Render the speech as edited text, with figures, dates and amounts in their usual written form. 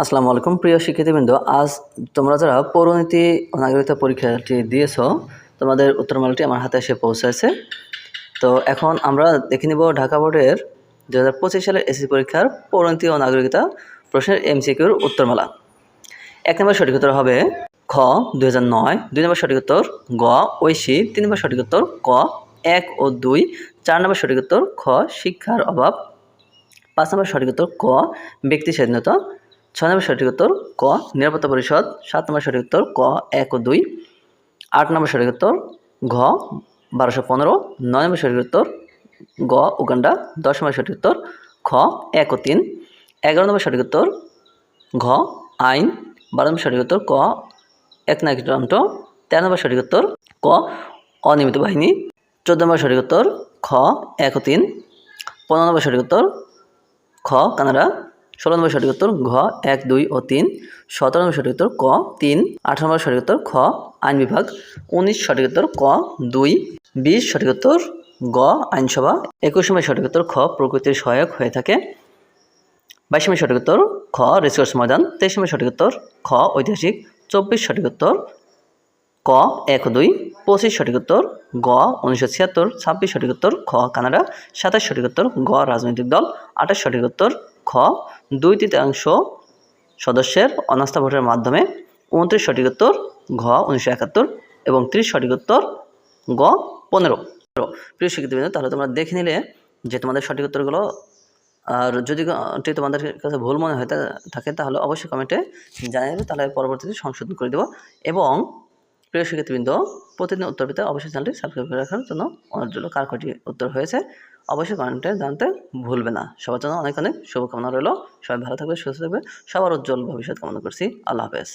আসসালামু আলাইকুম প্রিয় শিক্ষার্থীবৃন্দ, আজ তোমরা যারা পৌরনীতি ও নাগরিকতা পরীক্ষাটি দিয়েছো তোমাদের উত্তরমালাটি আমার হাতে এসে পৌঁছেছে। তো এখন আমরা দেখে নিব ঢাকা বোর্ডের 2025 সালের এসএসসি পরীক্ষার পৌরনীতি ও নাগরিকতা প্রশ্নের এমসিকিউর উত্তরমালা। 1 নম্বর সঠিক উত্তর হবে খ 2009, 2 নম্বর সঠিক উত্তর গ ঐশী, 3 নম্বর সঠিক উত্তর ক 1 ও 2, 4 নম্বর সঠিক উত্তর খ শিক্ষার অভাব, 5 নম্বর সঠিক উত্তর ক ব্যক্তি স্বাধীনতা, 6 নম্বর সঠিক উত্তর ক নিরাপত্তা পরিষদ, 7 নম্বর সঠিক উত্তর ক 1 ও 2, 8 নম্বর সঠিক উত্তর ঘ 1215, 9 নম্বর সঠিক উত্তর গ উগান্ডা, 10 নম্বর সঠিক উত্তর খ 1 ও 3, 11 নম্বর সঠিক উত্তর ঘ আইন, 12 নম্বর সঠিক উত্তর ক একনায়কতন্ত্র, 13 নম্বর সঠিক উত্তর ক অনিয়মিত বাহিনী, 14 নম্বর সঠিক উত্তর খ 1 ও 3, 15 নম্বর সঠিক উত্তর খ কানাডা, 16 নম্বর সঠিক উত্তর ঘ 1, 2 ও 3, 17 নম্বর সঠিক উত্তর ক 3, 18 নম্বর সঠিক উত্তর খ আইন বিভাগ, 19 সঠিক উত্তর ক 2, 20 সঠিক উত্তর গ আইনসভা, 21 নম্বর সঠিক উত্তর খ প্রকৃতির সহায়ক হয়ে থাকে, 22 নম্বর সঠিক উত্তর খ রেসকোর্স ময়দান, 23 নম্বর সঠিক উত্তর খ ঐতিহাসিক, 24 সঠিক উত্তর ক 1 ও 2, 25 সঠিক উত্তর গ 1976, 26 সঠিক উত্তর খ কানাডা, 27 সঠিক উত্তর গ রাজনৈতিক দল, 28 সঠিক উত্তর খ 2/3 সদস্যের অনাস্থা ভোটের মাধ্যমে, 29 সঠিক উত্তর ঘ 1971 এবং 30 সঠিক উত্তর গ 15। প্রিয় শিক্ষার্থীবৃন্দ, তাহলে তোমরা দেখে নিলে যে তোমাদের সঠিক উত্তরগুলো। আর যদি তোমাদের কাছে ভুল মনে হয় থাকে তাহলে অবশ্যই কমেন্টে জানিয়ে দেবে, তাহলে পরবর্তীতে সংশোধন করে দেবো। এবং প্রিয় শিক্ষার্থীবৃন্দ, প্রতিদিন উত্তর পেতে অবশ্যই চ্যানেলটি সাবস্ক্রাইব করে রাখার জন্য অনুরোধ রইল। কার কটি উত্তর হয়েছে অবশ্যই কমেন্টে জানতে ভুলবে না। সবার জন্য অনেক অনেক শুভকামনা রইল। সবাই ভালো থাকবে, সুস্থ থাকবে, সবার উজ্জ্বল ভবিষ্যৎ কামনা করছি। আল্লাহ হাফেজ।